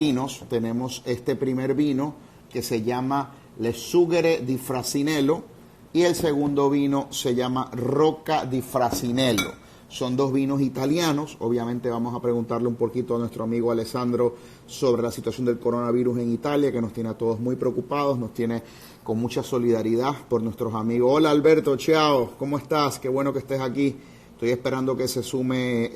vinos, tenemos este primer vino que se llama Rocca di Frassinello y el segundo vino se llama Rocca di Frassinello. Son dos vinos italianos. Obviamente vamos a preguntarle un poquito a nuestro amigo Alessandro sobre la situación del coronavirus en Italia, que nos tiene a todos muy preocupados, nos tiene con mucha solidaridad por nuestros amigos. Hola Alberto, ciao, ¿cómo estás? Qué bueno que estés aquí. Estoy esperando que se sume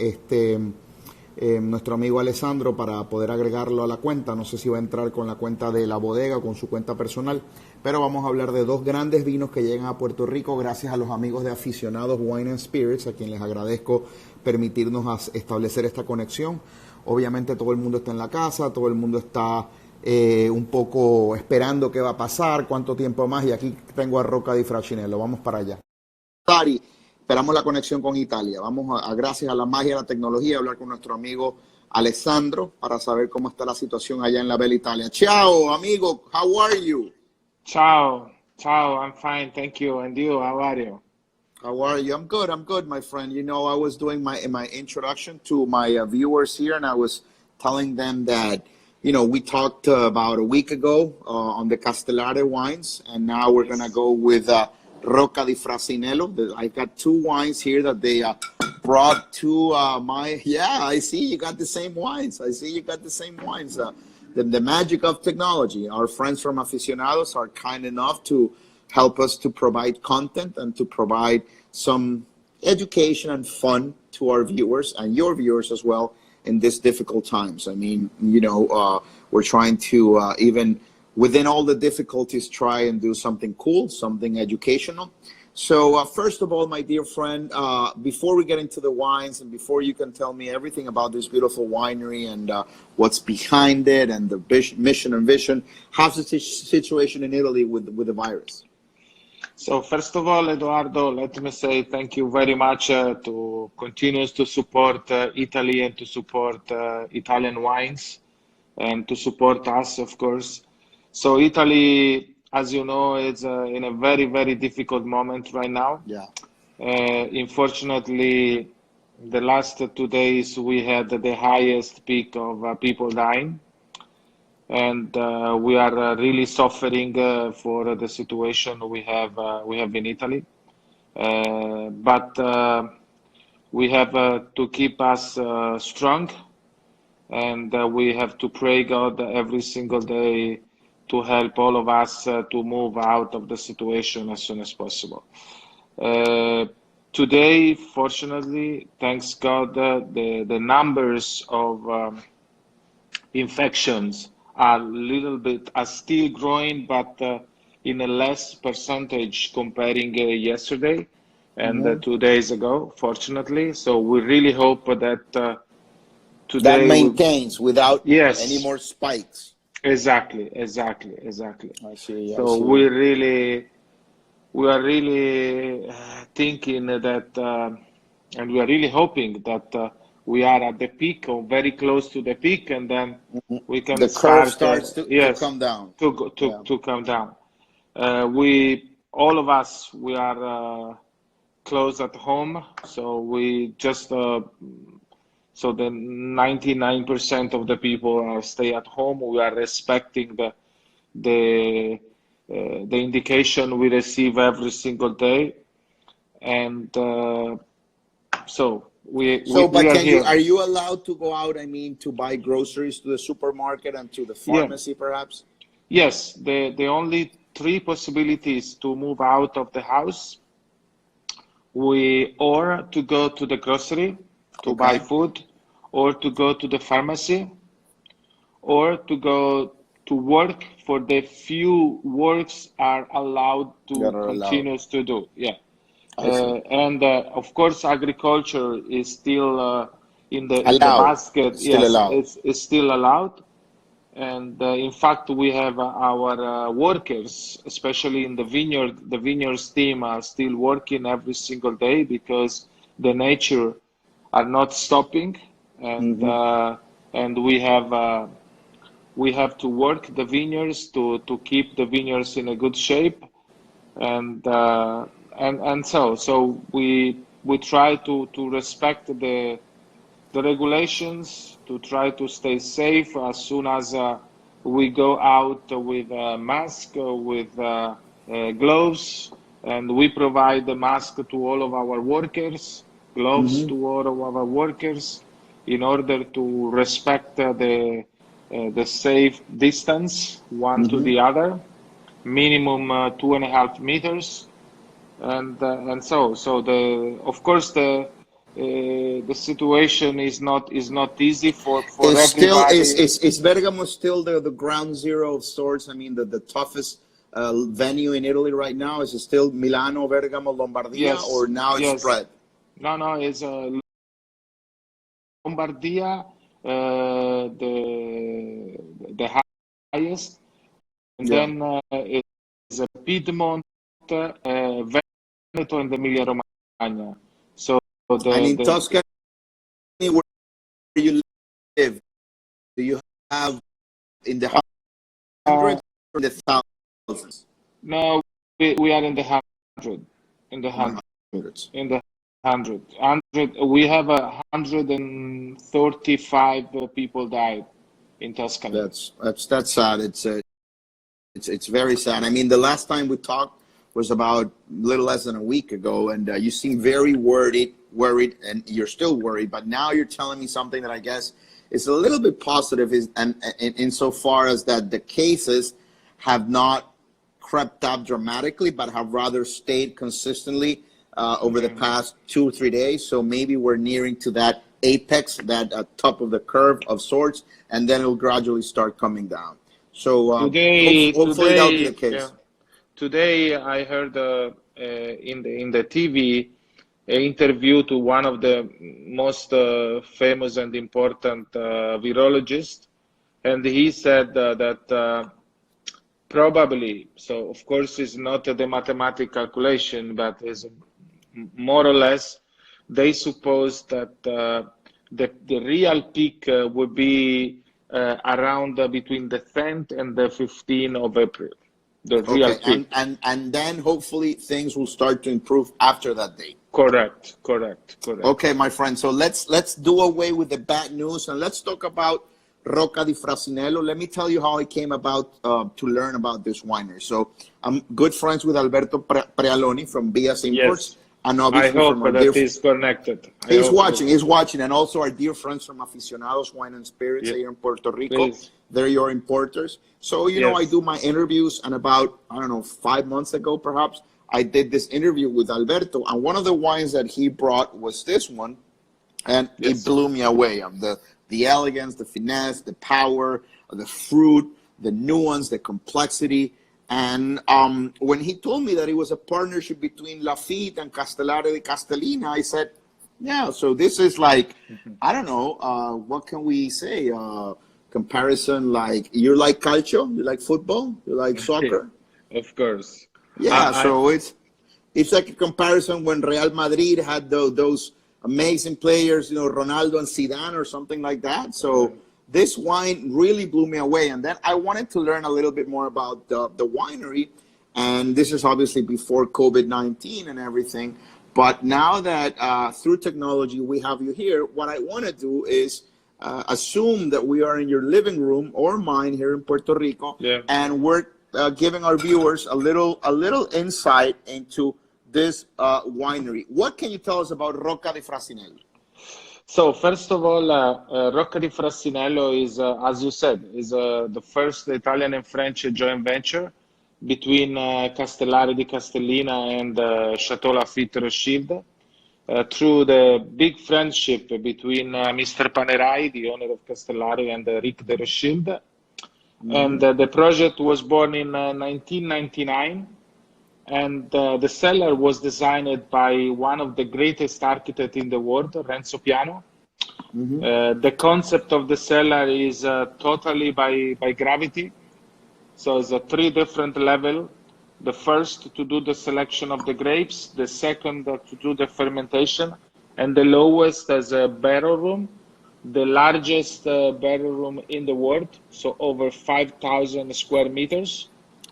nuestro amigo Alessandro para poder agregarlo a la cuenta. No sé si va a entrar con la cuenta de la bodega o con su cuenta personal, pero vamos a hablar de dos grandes vinos que llegan a Puerto Rico gracias a los amigos de Aficionados Wine and Spirits, a quien les agradezco permitirnos establecer esta conexión. Obviamente todo el mundo está en la casa, todo el mundo está un poco esperando qué va a pasar, cuánto tiempo más, y aquí tengo a Rocca di Frassinello. Vamos para allá. Esperamos la conexión con Italia. Vamos gracias a la magia de la tecnología, a hablar con nuestro amigo Alessandro para saber cómo está la situación allá en la bella Italia. Ciao, amigo. How are you? Ciao. I'm fine, thank you. And you, how are you? How are you? I'm good, my friend. You know, I was doing my introduction to my viewers here, and I was telling them that, you know, we talked about a week ago on the Castellare wines, and now we're going to go with Rocca di Frassinello. I got two wines here that they brought to I see you got the same wines. The magic of technology. Our friends from Aficionados are kind enough to help us to provide content and to provide some education and fun to our viewers and your viewers as well in these difficult times. I mean, you know, we're trying to even within all the difficulties, try and do something cool, something educational. So first of all, my dear friend, before we get into the wines and before you can tell me everything about this beautiful winery and what's behind it and the mission and vision, how's the situation in Italy with the virus? So first of all, Eduardo, let me say thank you very much to continue to support Italy and to support Italian wines and to support us, of course. So Italy, as you know, is in a very, very difficult moment right now. Yeah. Unfortunately, the last 2 days we had the highest peak of people dying, and we are really suffering for the situation we have in Italy. But we have to keep us strong, and we have to pray God every single day to help all of us to move out of the situation as soon as possible. Today, fortunately, thanks God, the numbers of infections are still growing, but in a less percentage comparing yesterday and 2 days ago, fortunately. So we really hope that today that maintains without yes, any more spikes. Exactly. I see. So we are really thinking that, and we are really hoping that we are at the peak or very close to the peak, and then we can the curve starts to come down. To come down. All of us, we are close at home, so we just. So the 99% of the people stay at home. We are respecting the indication we receive every single day, and so we are here. Are you allowed to go out? I mean, to buy groceries to the supermarket and to the pharmacy, perhaps? Yes, the only three possibilities to move out of the house, or to go to the grocery to buy food, or to go to the pharmacy, or to go to work for the few works are allowed to continue to do. Yeah. And of course, agriculture is still in the basket. It's still allowed. And in fact, we have our workers, especially in the vineyards team, are still working every single day because the nature are not stopping, and and we have to work the vineyards to keep the vineyards in a good shape, and so we try to respect the regulations to try to stay safe as soon as we go out with a mask, with gloves, and we provide the mask to all of our workers, gloves to all of our workers, in order to respect the safe distance one to the other, minimum 2.5 meters, and so the of course the situation is not easy for Is still everybody. is Bergamo still the ground zero of sorts? I mean, the toughest venue in Italy right now, is it still Milano, Bergamo, Lombardia, Yes, or now it's yes. spread? No, it's Lombardia, the highest, and Yeah. then it's Piedmont, Veneto, and Emilia Romagna. So And in the Tuscany, where you live, do you have in the uh, hundreds or the thousands? no, we are in the hundred, in the In the hundred, hundreds. in the hundred. We have 135 people died in Tuscany. That's sad. It's very sad. I mean, the last time we talked was about a little less than a week ago, and you seem very worried, and you're still worried. But now you're telling me something that I guess is a little bit positive, and insofar as that the cases have not crept up dramatically, but have rather stayed consistently over the past 2 or 3 days. So maybe we're nearing to that apex, that top of the curve of sorts, and then it'll gradually start coming down. So hopefully that'll be the Yeah. case. Today I heard in the TV interview to one of the most famous and important virologists, and he said that probably, so of course it's not the mathematical calculation, but is more or less, they suppose that the real peak would be around between the 10th and the 15th of April, the real Okay, peak. and then hopefully things will start to improve after that date. Correct. Okay, my friend. So let's do away with the bad news and let's talk about Rocca di Frassinello. Let me tell you how I came about to learn about this winery. So I'm good friends with Alberto Prealoni from Bias Imports, Yes. and I obviously from hope our that he's connected. He's watching, and also our dear friends from Aficionados Wine and Spirits Yeah, here in Puerto Rico. please. They're your importers. So, I Yes. do my interviews, and about, I don't know, 5 months ago, perhaps, I did this interview with Alberto, and one of the wines that he brought was this one, and it Yes. blew me away. The elegance, the finesse, the power, the fruit, the nuance, the complexity. And when he told me that it was a partnership between Lafitte and Castellare di Castellina, I said, yeah, so this is like, I don't know, what can we say? Comparison, like, you like calcio, you like football, you like soccer. Of course. Yeah, I so it's like a comparison when Real Madrid had those amazing players, Ronaldo and Zidane or something like that. So this wine really blew me away. And then I wanted to learn a little bit more about the winery. And this is obviously before COVID-19 and everything. But now that through technology we have you here, what I want to do is assume that we are in your living room or mine here in Puerto Rico, Yeah. and we're giving our viewers a little insight into this winery. What can you tell us about Rocca di Frassinello? So first of all, Rocca di Frassinello is, as you said, is the first Italian and French joint venture between Castellare di Castellina and Chateau Lafite Rothschild. Through the big friendship between Mr. Panerai, the owner of Castellari, and Ric de Rothschild. And the project was born in 1999, and the cellar was designed by one of the greatest architects in the world, Renzo Piano. The concept of the cellar is totally by gravity. So it's a 3 different level. The first to do the selection of the grapes, the second to do the fermentation, and the lowest as a barrel room, the largest barrel room in the world, so over 5,000 square meters,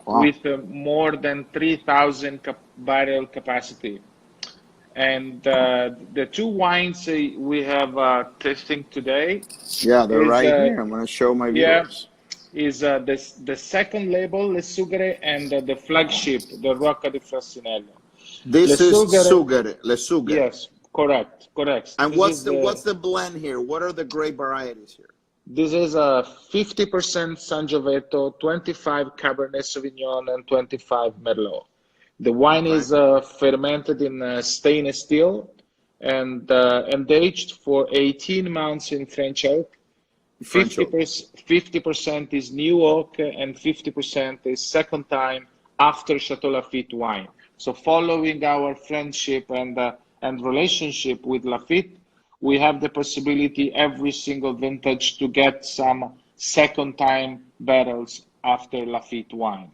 Wow. with more than 3,000 barrel capacity. And the two wines we have tasting today Yeah, they're is right here. I'm going to show my yeah, viewers. is the second label, Le Sugare, and the flagship, the Rocca di Frassinello. Le This is Sugare, Sugare, Le Sugare. yes, correct, correct. And This is what's the blend here? What are the grape varieties here? this is a 50% Sangiovese, 25 Cabernet Sauvignon, and 25 Merlot. The wine Okay. is fermented in stainless steel and aged for 18 months in French oak. French oak. 50% is new oak and 50% is second time after Chateau Lafite wine. So following our friendship and relationship with Lafite, we have the possibility every single vintage to get some second time barrels after Lafite wine.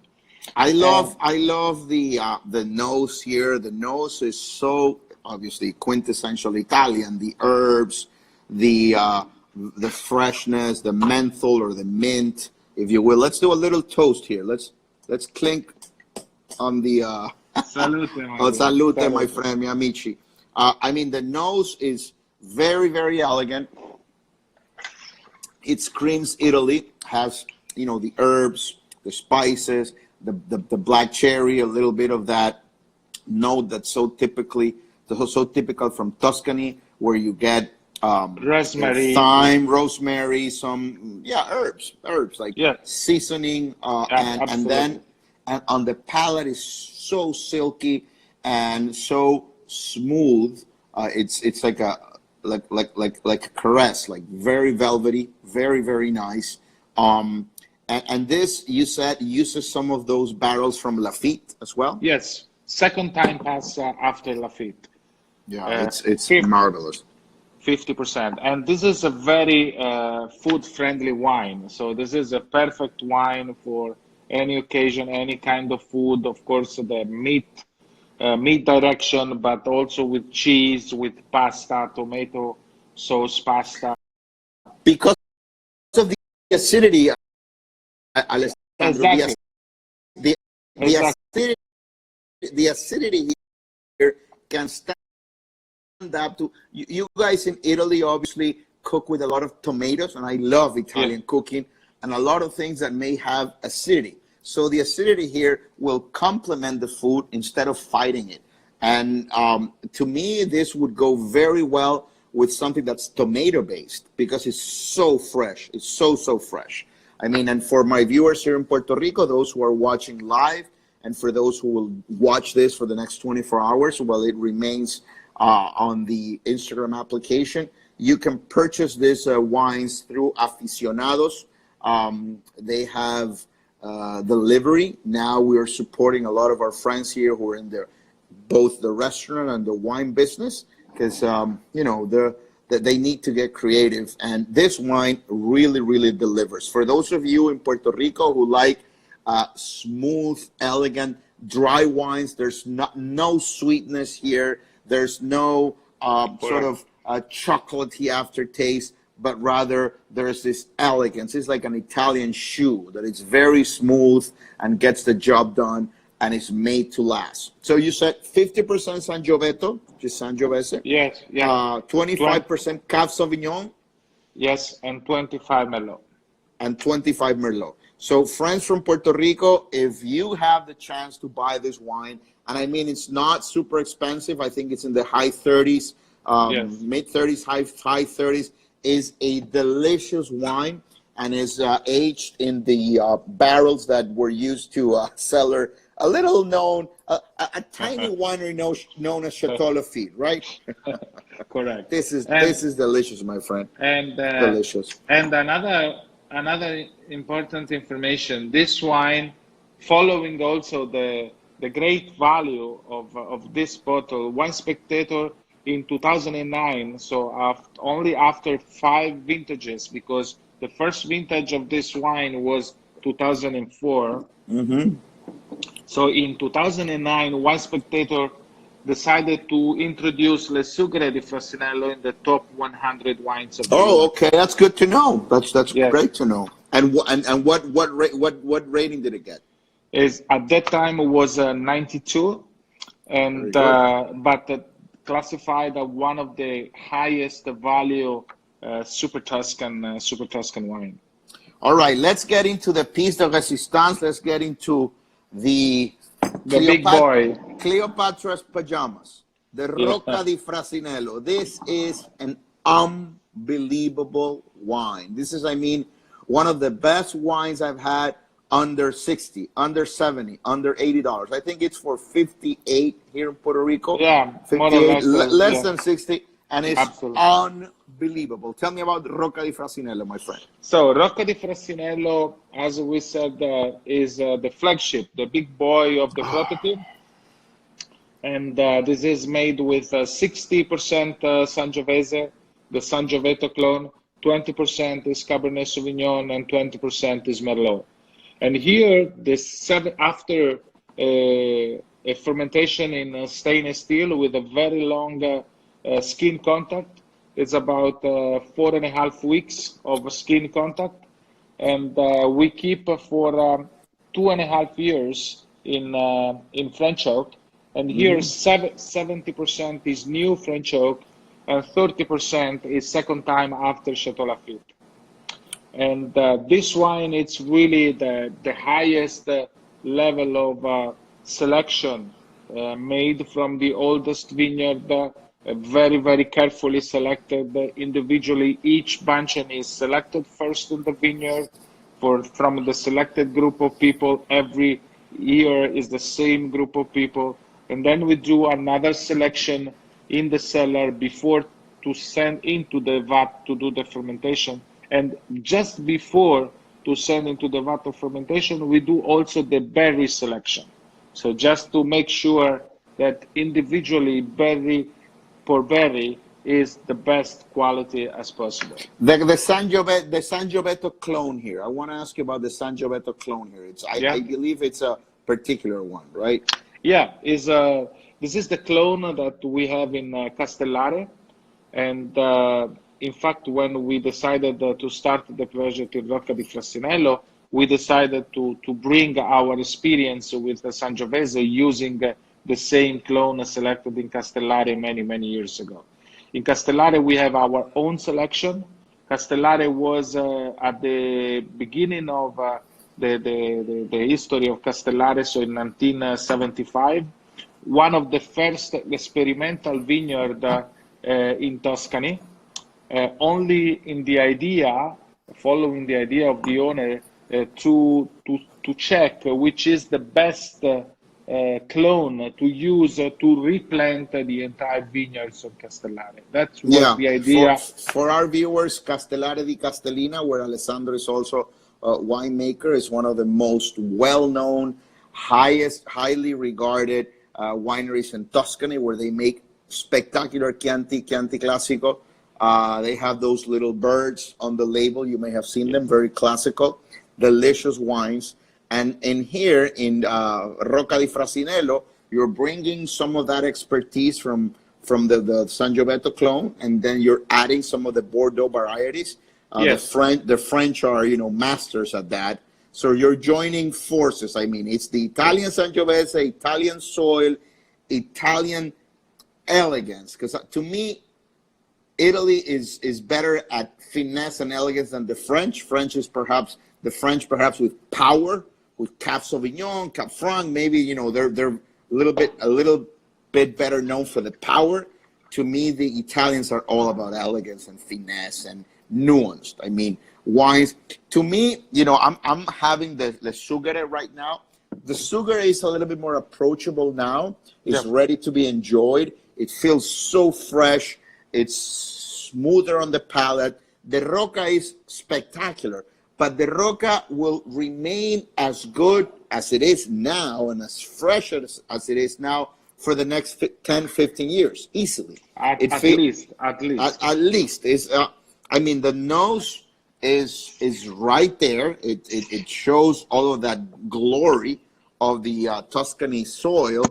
I And love the nose here. The nose is so obviously quintessential Italian. The herbs, the freshness, the menthol or the mint, if you will. Let's do a little toast here. Let's clink on the salute, my oh, friend. salute, my Salute. friend, mi amici. I mean, the nose is very, very elegant. It screams Italy. Has, you know, the herbs, the spices, the black cherry, a little bit of that note that's so typical from Tuscany, where you get Rosemary. thyme, rosemary, some herbs like Yeah, seasoning, and then absolutely. and on the palate is so silky and so smooth. It's like a caress, like very velvety, very very nice. And this, you said, uses some of those barrels from Lafite as well. Yes, second time pass after Lafite. Yeah, Uh, it's marvelous. 50%. And this is a very food-friendly wine. So this is a perfect wine for any occasion, any kind of food. Of course, the meat direction, but also with cheese, with pasta, tomato sauce pasta. Because of the acidity, Alessandro, Exactly, the, the exactly. acidity, the acidity here can stand up to you guys in Italy. Obviously, cook with a lot of tomatoes, and I love Yeah, Italian cooking, and a lot of things that may have acidity. So the acidity here will complement the food instead of fighting it. And to me, this would go very well with something that's tomato based because it's so fresh. It's so fresh. I mean, and for my viewers here in Puerto Rico, those who are watching live, and for those who will watch this for the next 24 hours, well, it remains on the Instagram application. You can purchase these wines through aficionados. They have delivery. Now we are supporting a lot of our friends here who are in both the restaurant and the wine business because you know they need to get creative, and this wine really delivers. For those of you in Puerto Rico who like smooth, elegant, dry wines, there's no sweetness here. There's no sort correct. of chocolatey aftertaste, but rather there's this elegance. It's like an Italian shoe that it's very smooth and gets the job done and is made to last. So you said 50% Sangiovese, just Sangiovese, Yes, yeah. 20, 25% Cab Sauvignon, yes, and 25 Merlot. and 25 Merlot. So friends from Puerto Rico, if you have the chance to buy this wine, and I mean, it's not super expensive. I think it's in the high 30s, Yes. mid 30s, high 30s, is a delicious wine and is aged in the barrels that were used to cellar a little known, a tiny winery known as Chateau Lafite, right? Correct. This And is delicious, my friend. and Delicious. and another important information. This wine, following also the great value of this bottle, Wine Spectator in 2009. So only after 5 vintages, because the first vintage of this wine was 2004. Mm-hmm. So in 2009, Wine Spectator decided to introduce Le Sugre di Frassinello in the top 100 wines of the Oh, world. okay, that's good to know. That's Yes, great to know. And what rating did it get? is at that time it was 92, Very and good. but classified as one of the highest value Super Tuscan wine. All right, let's get into the piece de resistance. Let's get into the big boy. Cleopatra's pajamas, the Yeah. Rocca di Frassinello. This is an unbelievable wine. This is, I mean, one of the best wines I've had under 60, under 70, under $80. I think it's for 58 here in Puerto Rico. Yeah, 58, more or less, less yeah. than 60, and it's Absolutely. unbelievable. Tell me about Rocca di Frassinello, my friend. So Rocca di Frassinello, as we said, is the flagship, the big boy of the prototype. And this is made with 60% Sangiovese, the Sangioveto clone, 20% is Cabernet Sauvignon, and 20% is Merlot. And here, after a fermentation in stainless steel with a very long skin contact, it's about 4.5 weeks of skin contact, and we keep for 2.5 years in French oak. And here, 70% is new French oak, and 30% is second time after Chateau Lafite. And this wine, it's really the highest level of selection made from the oldest vineyard, very, very carefully selected individually. Each bunchen is selected first in the vineyard from the selected group of people. Every year is the same group of people. And then we do another selection in the cellar before to send into the vat to do the fermentation. And just before to send into the vat of fermentation, we do also the berry selection. So just to make sure that individually berry per berry is the best quality as possible. The Sangioveto clone here. I want to ask you about the Sangioveto clone here. I believe it's a particular one, right? Yeah, this is the clone that we have in Castellare, and in fact, when we decided to start the project in Rocca di Frassinello, we decided to bring our experience with the Sangiovese using the same clone selected in Castellare many, many years ago. In Castellare, we have our own selection. Castellare was at the beginning of the history of Castellare, so in 1975, one of the first experimental vineyard in Tuscany, only in the idea, following the idea of the owner, to check which is the best clone to use to replant the entire vineyards of Castellare. That was the idea. For our viewers, Castellare di Castellina, where Alessandro is also a winemaker, is one of the most well-known, highly regarded wineries in Tuscany, where they make spectacular Chianti Classico. They have those little birds on the label. You may have seen them, very classical, delicious wines. And in here in Rocca di Frassinello, you're bringing some of that expertise from the Sangioveto clone, and then you're adding some of the Bordeaux varieties. Yes. The French are, masters at that. So you're joining forces. I mean, it's the Italian Sangiovese, Italian soil, Italian elegance. Because to me, Italy is better at finesse and elegance than the French. The French perhaps with power, with Cap Sauvignon, Cap Franc. Maybe they're a little bit better known for the power. To me, the Italians are all about elegance and finesse and nuanced. I mean, wines. To me, I'm having the Sugare right now. The Sugare is a little bit more approachable now. It's ready to be enjoyed. It feels so fresh. It's smoother on the palate. The Rocca is spectacular, but the Rocca will remain as good as it is now and as fresh as it is now for the next 10, 15 years, easily. At least. I mean, the nose is right there. It shows all of that glory of the Tuscany soil,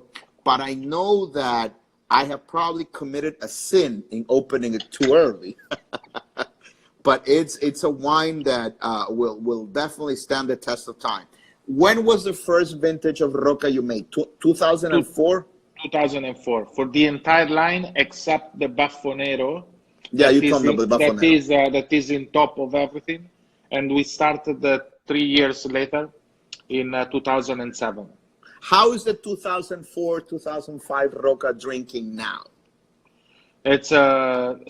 but I know that I have probably committed a sin in opening it too early. But it's a wine that will definitely stand the test of time. When was the first vintage of Rocca you made? 2004? 2004 for the entire line except the Baffonero. Yeah, you told me about the Baffonero. That is in top of everything, and we started 3 years later in 2007. How is the 2004, 2005 Rocca drinking now? It's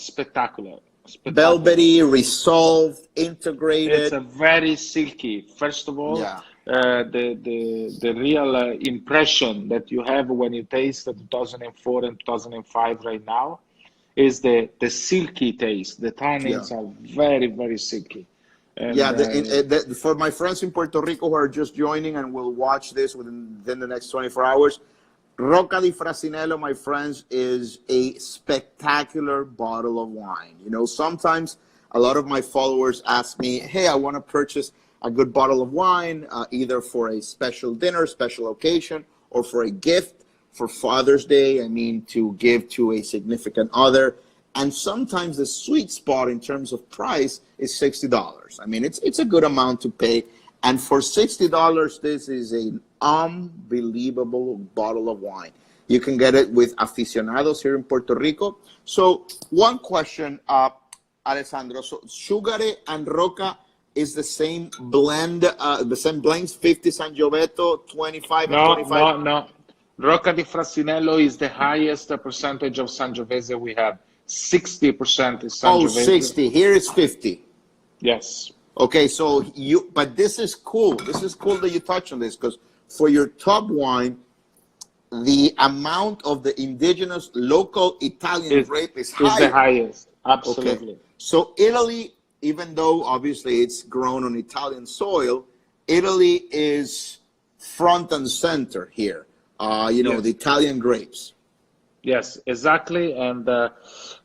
spectacular. Velvety, resolved, integrated. It's a very silky. First of all, Yeah. The real impression that you have when you taste the 2004 and 2005 right now is the silky taste. The tannins are very, very silky. And, yeah, for my friends in Puerto Rico who are just joining and will watch this within the next 24 hours, Rocca di Frassinello, my friends, is a spectacular bottle of wine. You know, sometimes a lot of my followers ask me, hey, I want to purchase a good bottle of wine, either for a special dinner, special occasion, or for a gift for Father's Day, I mean, to give to a significant other. And sometimes the sweet spot in terms of price is $60. I mean, it's a good amount to pay. And for $60, this is an unbelievable bottle of wine. You can get it with aficionados here in Puerto Rico. So one question, Alessandro. So Sugare and Rocca is the same blend, the same blends, 50 Sangiovese, 25 and 25? No. Rocca di Frassinello is the highest percentage of Sangiovese we have. 60% is Sangiovese. Oh, 60. Here it's 50. Yes. Okay, so but this is cool. This is cool that you touch on this, because for your top wine, the amount of the indigenous local Italian grape is higher. Is the highest, absolutely. Okay. So Italy, even though obviously it's grown on Italian soil, Italy is front and center here. The Italian grapes. Yes, exactly, and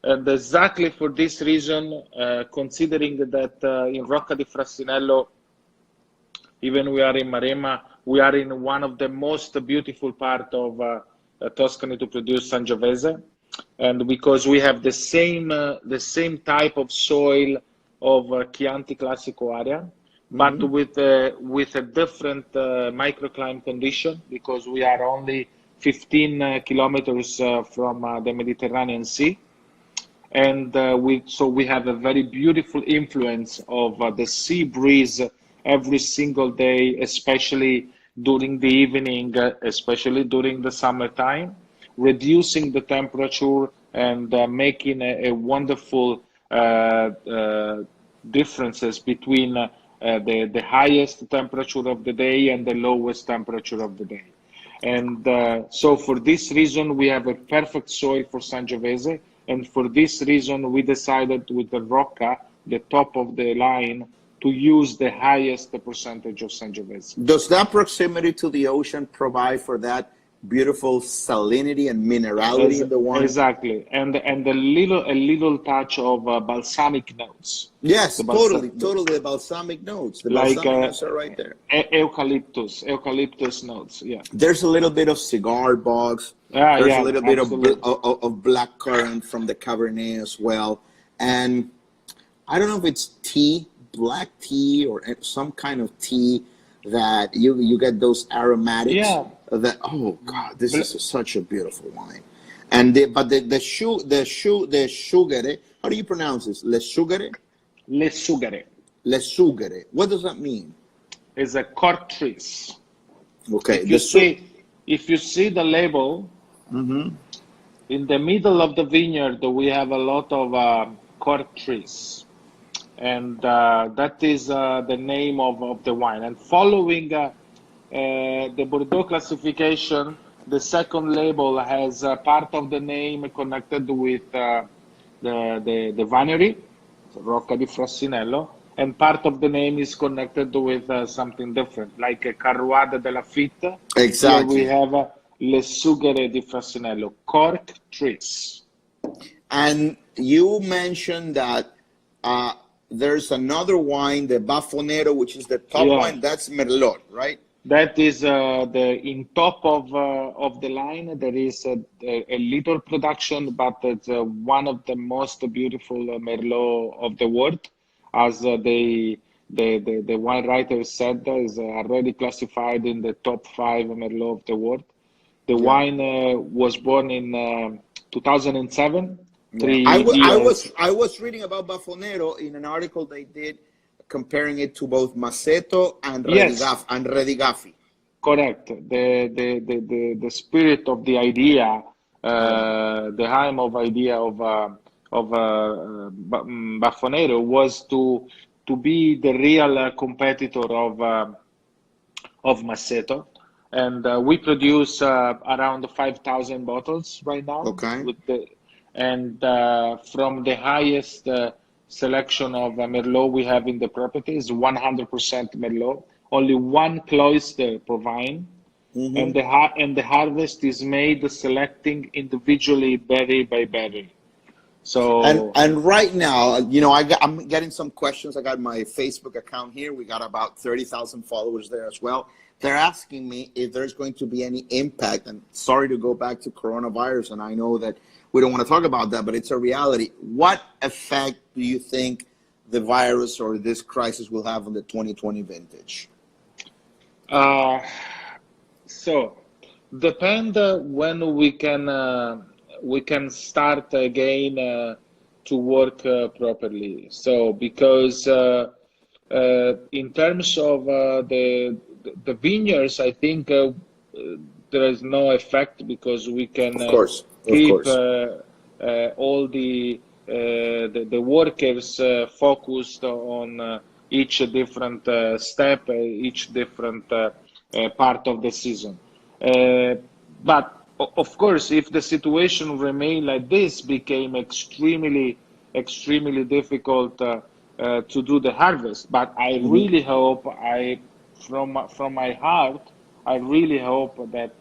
exactly for this reason, considering that in Rocca di Frassinello, even we are in Maremma, we are in one of the most beautiful part of Tuscany to produce Sangiovese, and because we have the same type of soil of Chianti Classico area, but with a different microclimate condition, because we are only 15 kilometers from the Mediterranean Sea, and we have a very beautiful influence of the sea breeze every single day, especially during the evening, especially during the summertime, reducing the temperature and making a wonderful differences between the highest temperature of the day and the lowest temperature of the day. And so for this reason, we have a perfect soil for Sangiovese. And for this reason, we decided with the Rocca, the top of the line, to use the highest percentage of Sangiovese. Does that proximity to the ocean provide for that beautiful salinity and minerality in the wine? Exactly, and a little touch of balsamic notes. Yes, totally, the balsamic notes. The balsamic notes are right there. Eucalyptus notes. Yeah. There's a little bit of cigar box. There's a little bit of black currant from the Cabernet as well, and I don't know if it's tea, black tea, or some kind of tea that you get those aromatics. Yeah. Oh God, this is such a beautiful wine. And the sugare. How do you pronounce this? Le sugare. Le sugare. Le sugare. What does that mean? It's a cork trees. Okay. If you see the label, in the middle of the vineyard, we have a lot of cork trees. And that is the name of the wine. And following the Bordeaux classification, the second label has part of the name connected with the winery, Rocca di Frassinello, and part of the name is connected with something different, like Carruade della Fitte. Exactly. Here we have Le Sugare di Frassinello, cork trees. And you mentioned that there's another wine, the Baffonero, which is the top wine. That's Merlot, right? That is in top of the line. There is a little production, but it's one of the most beautiful Merlot of the world, as the wine writer said, is already classified in the top 5 Merlot of the world. The Yeah. wine was born in 2007. Yeah. 3 years. I was reading about Bafonero in an article they did comparing it to both Maceto and Yes, Redigafi. correct. The spirit of the idea, Yeah. the aim of idea of Baffonero was to be the real competitor of Maceto, and we produce around 5,000 bottles right now Okay. with the and from the highest selection of Merlot we have in the property is 100% Merlot. Only one cloister per vine, Mm-hmm. and the harvest is made selecting individually berry by berry. So And right now, I'm getting some questions. I got my Facebook account here. We got about 30,000 followers there as well. They're asking me if there's going to be any impact. And sorry to go back to coronavirus, and I know that we don't want to talk about that, but it's a reality. What effect do you think the virus or this crisis will have on the 2020 vintage? so depend when we can start again to work properly. So because in terms of the vineyards, I think there is no effect because we can Of course, of keep course. all the workers focused on each different step, each different part of the season. But of course, if the situation remain like this, became extremely difficult to do the harvest. But I Mm-hmm. really hope, from my heart, I really hope that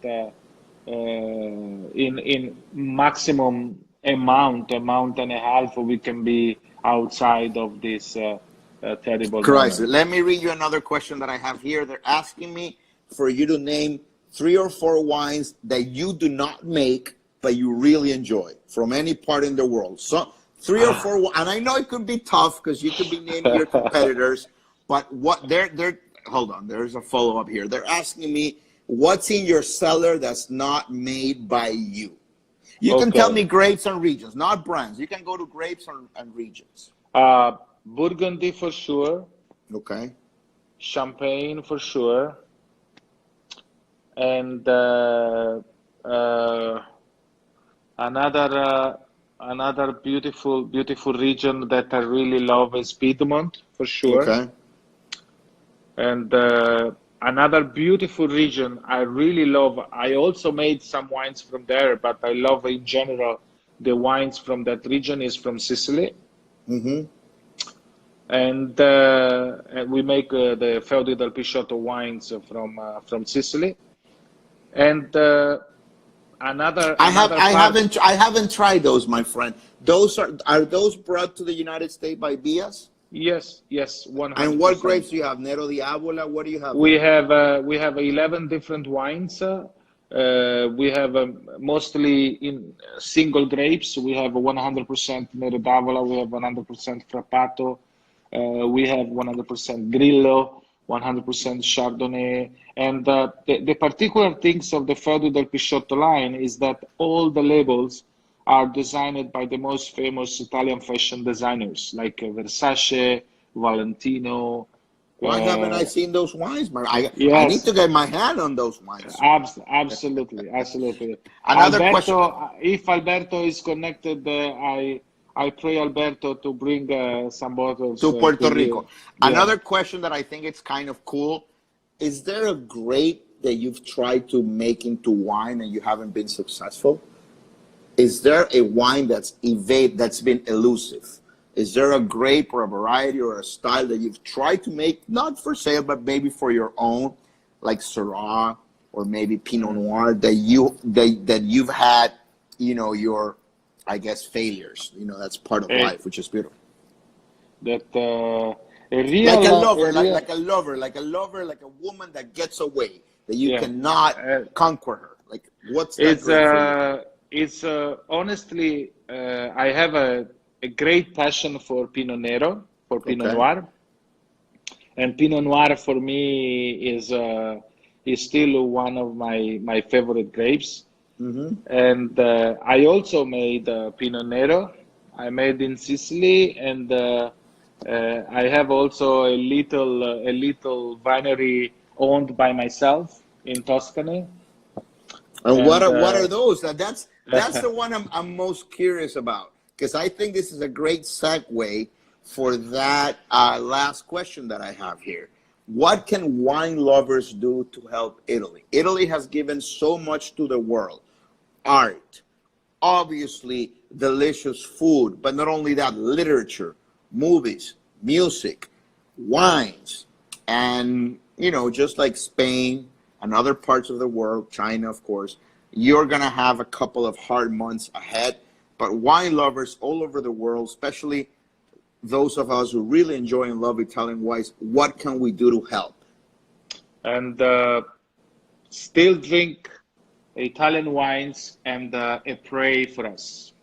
in maximum a month and a half, we can be outside of this terrible Christ, moment. let me read you another question that I have here. They're asking me for you to name 3 or 4 wines that you do not make, but you really enjoy from any part in the world. So 3 or 4, and I know it could be tough because you could be naming your competitors, but what they're hold on, there's a follow up here. They're asking me what's in your cellar that's not made by you. You can tell Okay. me grapes and regions, not brands. You can go to grapes and regions. Burgundy for sure, Okay. Champagne for sure, and another beautiful region that I really love is Piedmont for sure, Okay. and another beautiful region I really love. I also made some wines from there, but I love in general the wines from that region is from Sicily. Mm-hmm. And we make the Feudo del Pisciotto wines from Sicily, and another part. I haven't tried those, my friend. Those are those brought to the United States by Bias? Yes, And what 100%. grapes do you have? Nero Diavola? What do you have there? We have 11 different wines. We have mostly in single grapes. We have 100% Nero d'Avola. We have 100% Frappato. We have 100% Grillo, 100% Chardonnay. And the particular things of the Feudo del Pisciotto line is that all the labels are designed by the most famous Italian fashion designers like Versace, Valentino. Why haven't I Uh, seen those wines, man? I need yes, to get my hand on those wines. absolutely. Another question. If Alberto is connected, I pray Alberto to bring some bottles To to Puerto Rico. you. Yeah. Another question that I think it's kind of cool. Is there a grape that you've tried to make into wine and you haven't been successful? Is there a wine that's been elusive? Is there a grape or a variety or a style that you've tried to make, not for sale, but maybe for your own, like Syrah or maybe Pinot Mm. Noir that you've had, your, I guess, failures. That's part of A, life, which is beautiful. that Like a a lover, real like a woman that gets away, that you yeah. cannot Uh, conquer her. Like, what's that It's grape for you? honestly, I have a great passion for Pinot Nero, for Pinot Okay. Noir, and Pinot Noir for me is still one of my favorite grapes. Mm-hmm. And I also made Pinot Nero. I made in Sicily, and I have also a little winery owned by myself in Tuscany. And And what are those? That's the one I'm most curious about, because I think this is a great segue for that last question that I have here. What can wine lovers do to help Italy? Italy has given so much to the world: art, obviously delicious food, but not only that, literature, movies, music, wines, and just like Spain and other parts of the world, China, of course, you're gonna have a couple of hard months ahead. But wine lovers all over the world, especially those of us who really enjoy and love Italian wines, what can we do to help? and still drink Italian wines and pray for us.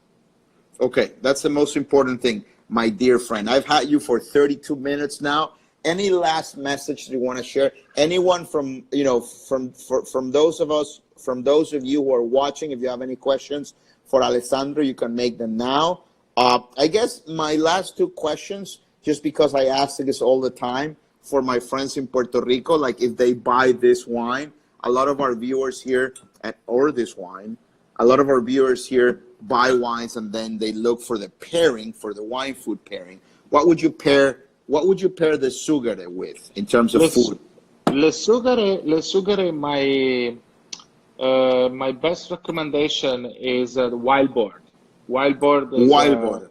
Okay, that's the most important thing, my dear friend. I've had you for 32 minutes now. Any last message you want to share? Anyone from those of us, from those of you who are watching, if you have any questions for Alessandro, you can make them now. I guess my last two questions, just because I ask this all the time for my friends in Puerto Rico, like if they buy this wine, a lot of our viewers here, or this wine, a lot of our viewers here buy wines and then they look for the pairing, for the wine food pairing. What would you pair the sugare with in terms of food? Le sugare, my best recommendation is wild boar. Wild boar is Wild boar.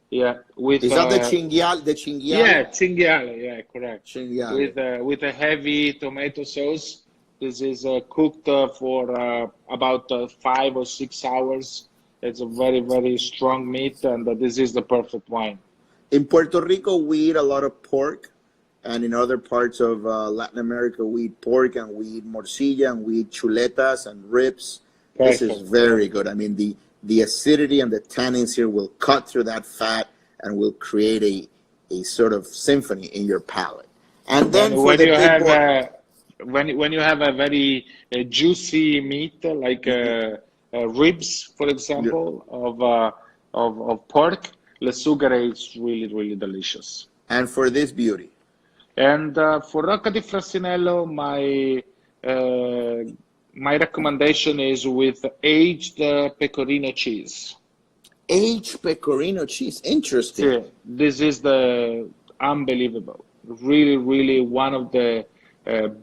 yeah, with Is that the cinghiale? The yeah, cinghiale? cinghiale, yeah, correct. Cinghiale. With a heavy tomato sauce. This is cooked for about 5 or 6 hours. It's a very, very strong meat, and this is the perfect wine. In Puerto Rico, we eat a lot of pork, and in other parts of Latin America, we eat pork and we eat morcilla and we eat chuletas and ribs. This is Perfect. very good. I mean, the acidity and the tannins here will cut through that fat and will create a sort of symphony in your palate. And then for When the you big have boy, when you have a very juicy meat like ribs, for example, of pork, le sugare is really, really delicious. and for this beauty. And for Rocca di Frassinello, my recommendation is with aged pecorino cheese. Aged pecorino cheese. Interesting. See, this is the unbelievable, really, really one of the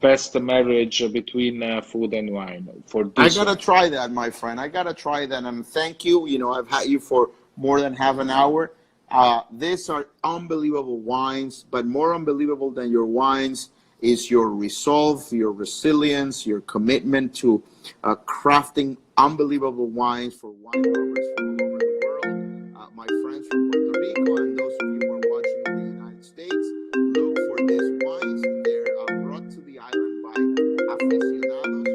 best marriage between food and wine for I this gotta one. try that, my friend. I gotta try that, and thank you. I've had you for more than half an hour. These are unbelievable wines, but more unbelievable than your wines is your resolve, your resilience, your commitment to crafting unbelievable wines for wine lovers from all over the world. My friends from Puerto Rico and those of you who are watching in the United States, look for these wines. They're brought to the island by aficionados,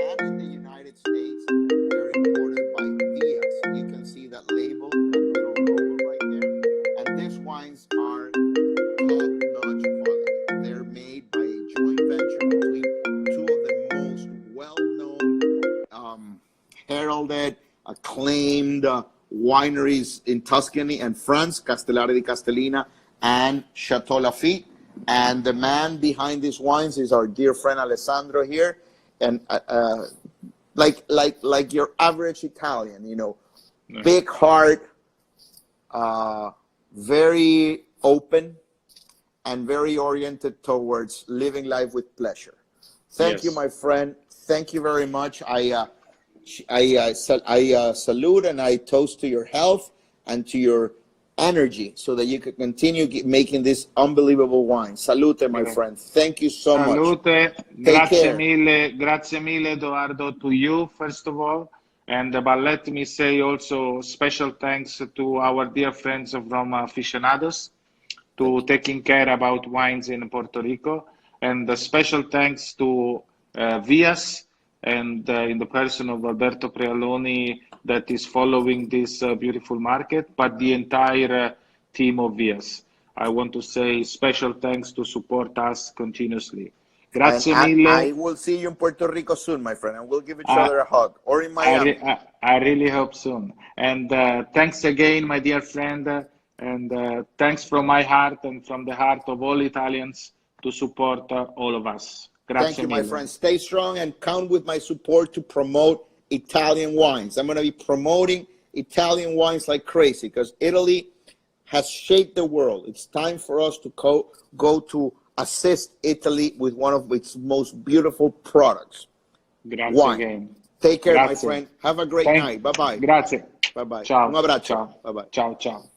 and in the United States, they're imported by Diaz. You can see that label, that little logo right there. And these wines are top-notch quality. They're made by a joint venture between two of the most well-known, heralded, acclaimed wineries in Tuscany and France, Castellari di Castellina and Chateau Lafite. And the man behind these wines is our dear friend Alessandro here. And like your average Italian, big heart, very open, and very oriented towards living life with pleasure. Thank you, Yes. my friend. Thank you very much. I salute and I toast to your health and to your energy so that you can continue making this unbelievable wine. Salute, my friend. Thank you so much. Salute, Take care. grazie mille, Edoardo, to you first of all, and but let me say also special thanks to our dear friends from Aficionados to Thank you. taking care about wines in Puerto Rico, and a special thanks to Vias and in the person of Alberto Prealoni that is following this beautiful market, but the entire team of Vias. I want to say special thanks to support us continuously. Grazie And mille. I will see you in Puerto Rico soon, my friend, and we'll give each I- other a hug, or in Miami. I really hope soon. And thanks again, my dear friend. And thanks from my heart and from the heart of all Italians to support all of us. Thank Grazie you, my mille. friend. Stay strong and count with my support to promote Italian wines. I'm going to be promoting Italian wines like crazy because Italy has shaped the world. It's time for us to go to assist Italy with one of its most beautiful products. Grazie Wine. again. Take care, my Grazie. friend. Have a great night. Bye-bye. Grazie. Bye-bye. Ciao. Un abbraccio. Ciao. Bye-bye. Ciao, ciao.